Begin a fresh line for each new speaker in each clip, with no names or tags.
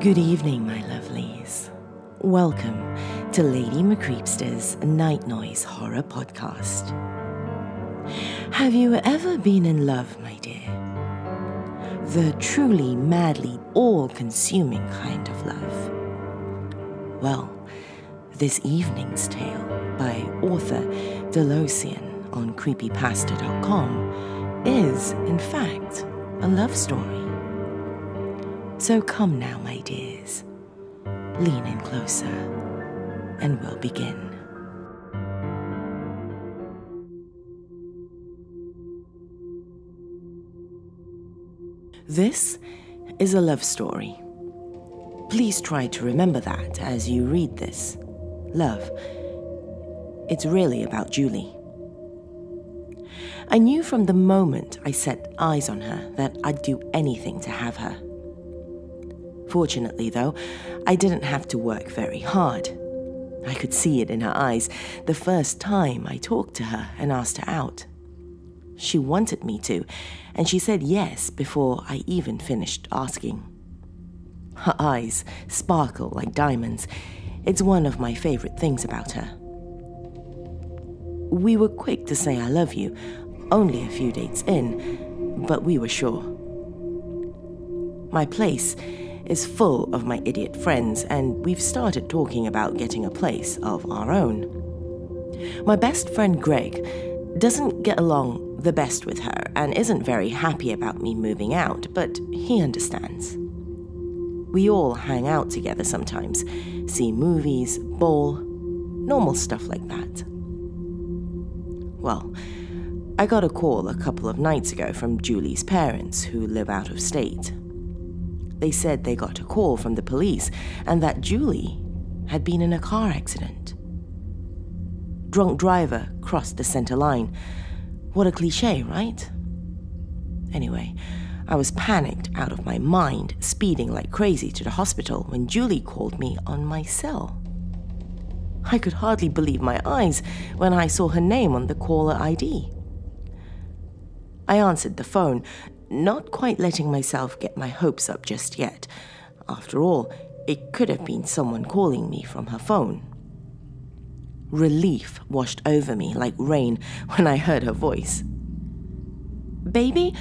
Good evening, my lovelies. Welcome to Lady MCreepsta's Night Noise Horror Podcast. Have you ever been in love, my dear? The truly, madly, all-consuming kind of love? Well, this evening's tale by author Deloesian on Creepypasta.com is, in fact, a love story. So come now, my dears, lean in closer, and we'll begin. This is a love story. Please try to remember that as you read this. Love. It's really about Julie. I knew from the moment I set eyes on her that I'd do anything to have her. Fortunately, though, I didn't have to work very hard. I could see it in her eyes the first time I talked to her and asked her out. She wanted me to, and she said yes before I even finished asking. Her eyes sparkle like diamonds. It's one of my favorite things about her. We were quick to say I love you, only a few dates in, but we were sure. My place is full of my idiot friends, and we've started talking about getting a place of our own. My best friend Greg doesn't get along the best with her and isn't very happy about me moving out, but he understands. We all hang out together sometimes, see movies, bowl, normal stuff like that. Well, I got a call a couple of nights ago from Julie's parents who live out of state. They said they got a call from the police and that Julie had been in a car accident. Drunk driver crossed the center line. What a cliche, right? Anyway, I was panicked out of my mind, speeding like crazy to the hospital when Julie called me on my cell. I could hardly believe my eyes when I saw her name on the caller ID. I answered the phone, not quite letting myself get my hopes up just yet. After all, it could have been someone calling me from her phone. Relief washed over me like rain when I heard her voice. "Baby,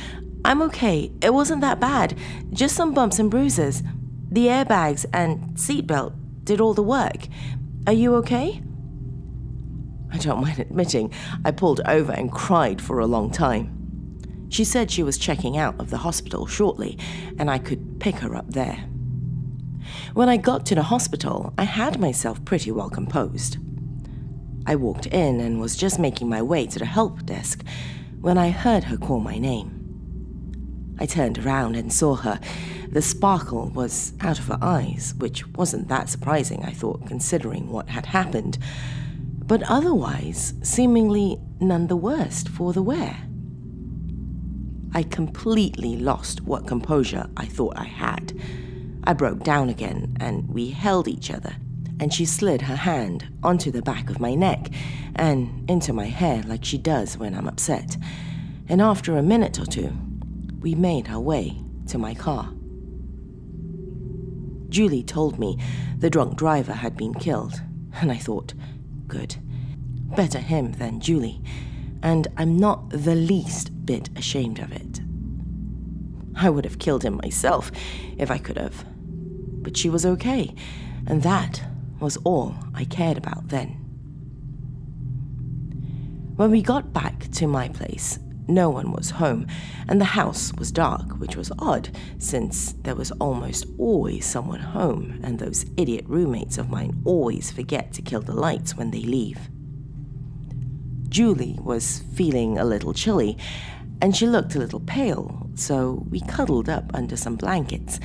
I'm okay. It wasn't that bad. Just some bumps and bruises. The airbags and seatbelt did all the work. Are you okay?" I don't mind admitting, I pulled over and cried for a long time. She said she was checking out of the hospital shortly, and I could pick her up there. When I got to the hospital, I had myself pretty well composed. I walked in and was just making my way to the help desk when I heard her call my name. I turned around and saw her. The sparkle was out of her eyes, which wasn't that surprising, I thought, considering what had happened, but otherwise seemingly none the worse for the wear. I completely lost what composure I thought I had. I broke down again, and we held each other, and she slid her hand onto the back of my neck and into my hair like she does when I'm upset. And after a minute or two, we made our way to my car. Julie told me the drunk driver had been killed, and I thought, good, better him than Julie, and I'm not the least bit ashamed of it. I would have killed him myself if I could have, but she was okay, and that was all I cared about then. When we got back to my place, no one was home, and the house was dark, which was odd, since there was almost always someone home, and those idiot roommates of mine always forget to kill the lights when they leave. Julie was feeling a little chilly, and she looked a little pale, so we cuddled up under some blankets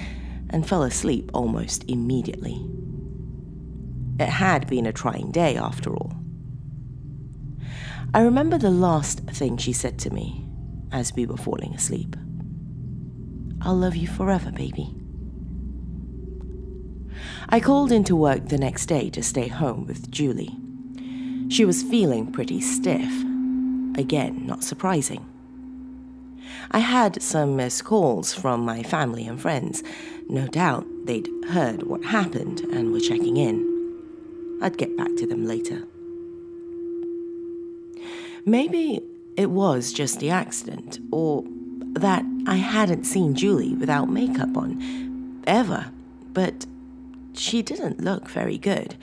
and fell asleep almost immediately. It had been a trying day, after all. I remember the last thing she said to me as we were falling asleep. "I'll love you forever, baby." I called into work the next day to stay home with Julie. She was feeling pretty stiff. Again, not surprising. I had some missed calls from my family and friends. No doubt they'd heard what happened and were checking in. I'd get back to them later. Maybe it was just the accident, or that I hadn't seen Julie without makeup on, ever, but she didn't look very good.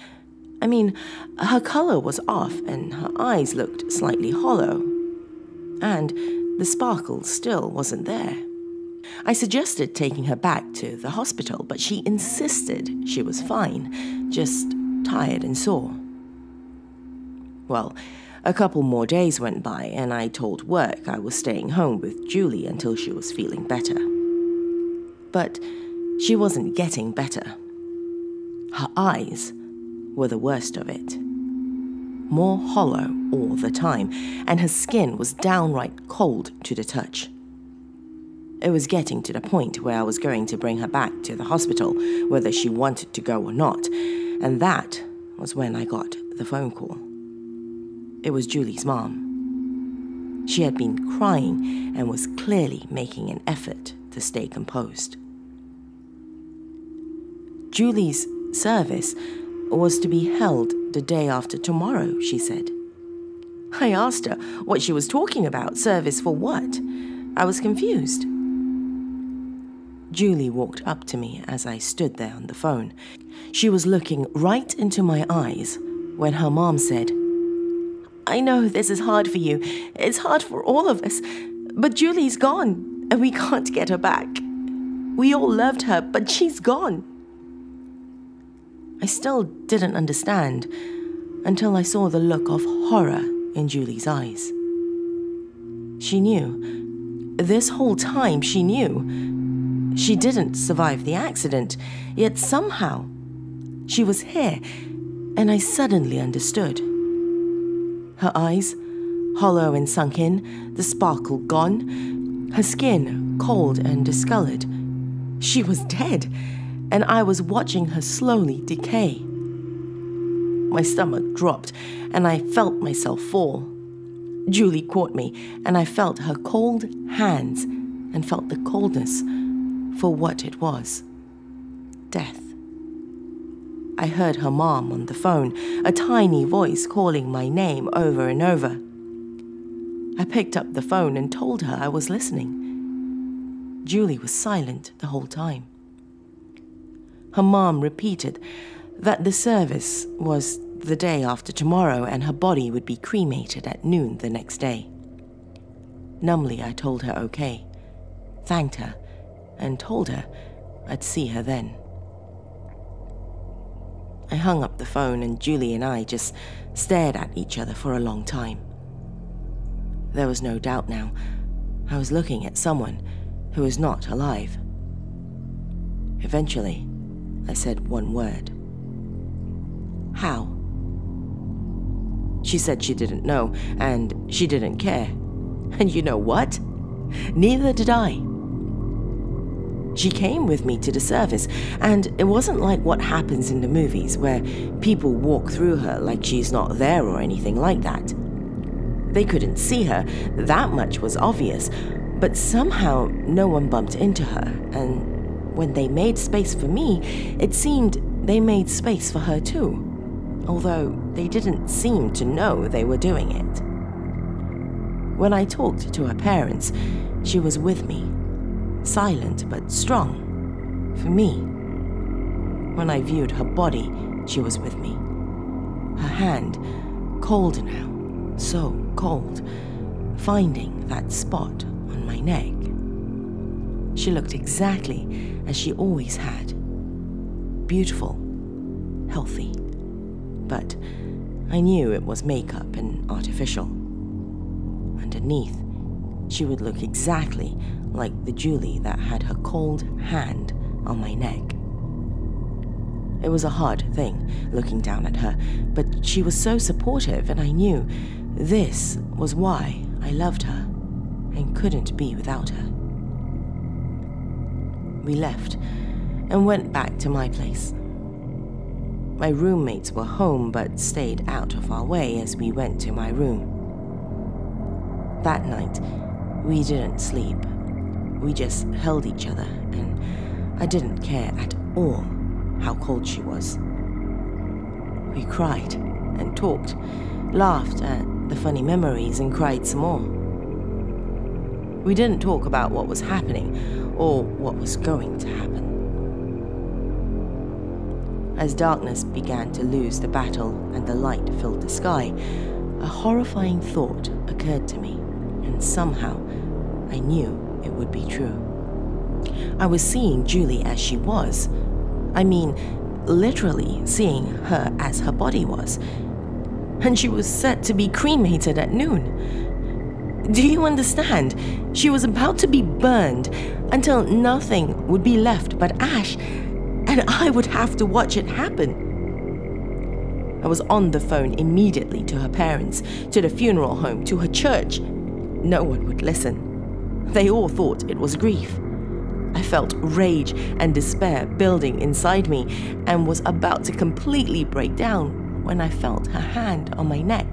I mean, her color was off and her eyes looked slightly hollow. And the sparkle still wasn't there. I suggested taking her back to the hospital, but she insisted she was fine, just tired and sore. Well, a couple more days went by and I told work I was staying home with Julie until she was feeling better. But she wasn't getting better. Her eyes were the worst of it. More hollow all the time, and her skin was downright cold to the touch. It was getting to the point where I was going to bring her back to the hospital, whether she wanted to go or not, and that was when I got the phone call. It was Julie's mom. She had been crying and was clearly making an effort to stay composed. Julie's service was to be held the day after tomorrow, she said. I asked her what she was talking about, service for what? I was confused. Julie walked up to me as I stood there on the phone. She was looking right into my eyes when her mom said, I know this is hard for you. It's hard for all of us. But Julie's gone, and we can't get her back. We all loved her, but she's gone. I still didn't understand until I saw the look of horror in Julie's eyes. She knew. This whole time she knew. She didn't survive the accident, yet somehow she was here, and I suddenly understood. Her eyes, hollow and sunk in, the sparkle gone, her skin cold and discolored. She was dead, and I was watching her slowly decay. My stomach dropped, and I felt myself fall. Julie caught me, and I felt her cold hands and felt the coldness for what it was. Death. I heard her mom on the phone, a tiny voice calling my name over and over. I picked up the phone and told her I was listening. Julie was silent the whole time. Her mom repeated that the service was the day after tomorrow and her body would be cremated at noon the next day. Numbly, I told her okay, thanked her, and told her I'd see her then. I hung up the phone and Julie and I just stared at each other for a long time. There was no doubt now. I was looking at someone who was not alive. Eventually, I said one word. How? She said she didn't know, and she didn't care. And you know what? Neither did I. She came with me to the service, and it wasn't like what happens in the movies where people walk through her like she's not there or anything like that. They couldn't see her, that much was obvious, but somehow no one bumped into her, and when they made space for me, it seemed they made space for her too, although they didn't seem to know they were doing it. When I talked to her parents, she was with me, silent but strong, for me. When I viewed her body, she was with me. Her hand, cold now, so cold, finding that spot on my neck. She looked exactly as she always had. Beautiful, healthy. But I knew it was makeup and artificial. Underneath, she would look exactly like the Julie that had her cold hand on my neck. It was a hard thing, looking down at her, but she was so supportive, and I knew this was why I loved her and couldn't be without her. We left and went back to my place. My roommates were home but stayed out of our way as we went to my room. That night, We didn't sleep. We just held each other, and I didn't care at all how cold she was. We cried and talked, laughed at the funny memories and cried some more. We didn't talk about what was happening or what was going to happen. As darkness began to lose the battle and the light filled the sky, a horrifying thought occurred to me, and somehow I knew it would be true. I was seeing Julie as she was. I mean, literally seeing her as her body was. And she was set to be cremated at noon. Do you understand? She was about to be burned until nothing would be left but ash, and I would have to watch it happen. I was on the phone immediately to her parents, to the funeral home, to her church. No one would listen. They all thought it was grief. I felt rage and despair building inside me and was about to completely break down when I felt her hand on my neck,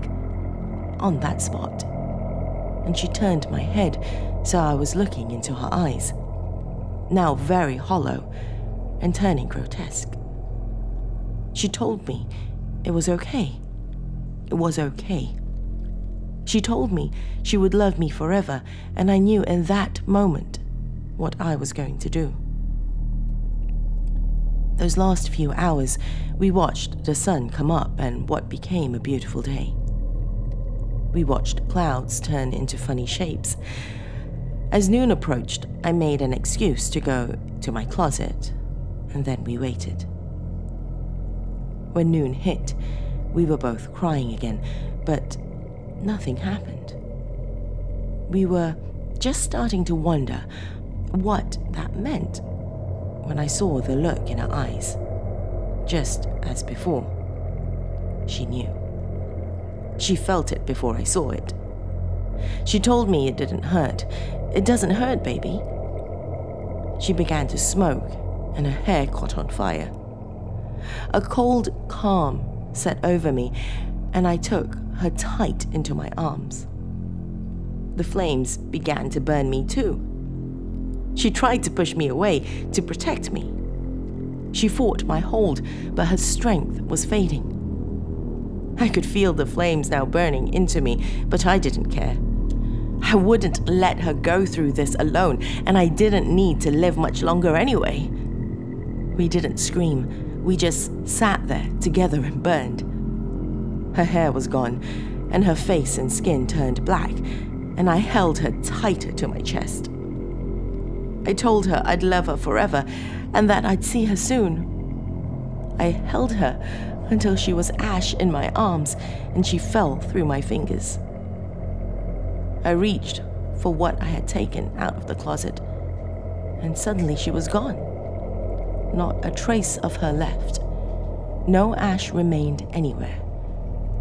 on that spot. And she turned my head so I was looking into her eyes, now very hollow and turning grotesque. She told me it was okay. It was okay. She told me she would love me forever, and I knew in that moment what I was going to do. Those last few hours, we watched the sun come up and what became a beautiful day. We watched clouds turn into funny shapes. As noon approached, I made an excuse to go to my closet, and then we waited. When noon hit, we were both crying again, but nothing happened. We were just starting to wonder what that meant when I saw the look in her eyes. Just as before, she knew. She felt it before I saw it. She told me it didn't hurt. It doesn't hurt, baby. She began to smoke, and her hair caught on fire. A cold calm set over me, and I took her tight into my arms. The flames began to burn me too. She tried to push me away to protect me. She fought my hold, but her strength was fading. I could feel the flames now burning into me, but I didn't care. I wouldn't let her go through this alone, and I didn't need to live much longer anyway. We didn't scream. We just sat there together and burned. Her hair was gone, and her face and skin turned black, and I held her tighter to my chest. I told her I'd love her forever, and that I'd see her soon. I held her until she was ash in my arms, and she fell through my fingers. I reached for what I had taken out of the closet, and suddenly she was gone. Not a trace of her left. No ash remained anywhere.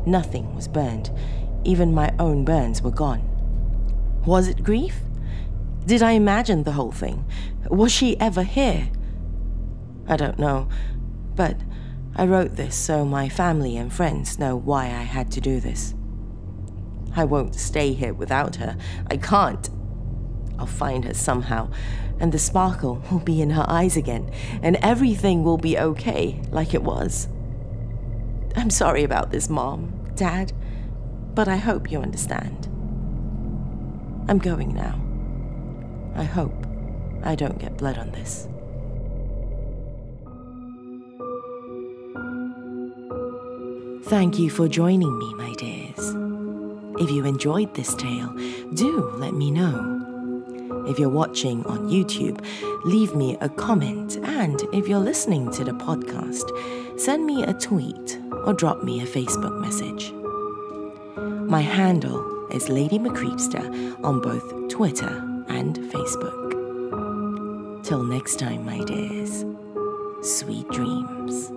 Nothing was burned. Even my own burns were gone. Was it grief? Did I imagine the whole thing? Was she ever here? I don't know, but I wrote this so my family and friends know why I had to do this. I won't stay here without her. I can't. I'll find her somehow, and the sparkle will be in her eyes again, and everything will be okay like it was. I'm sorry about this, Mom, Dad, but I hope you understand. I'm going now. I hope I don't get blood on this. Thank you for joining me, my dears. If you enjoyed this tale, do let me know. If you're watching on YouTube, leave me a comment, and if you're listening to the podcast, send me a tweet or drop me a Facebook message. My handle is Lady MCreepsta on both Twitter and Facebook. Till next time, my dears, sweet dreams.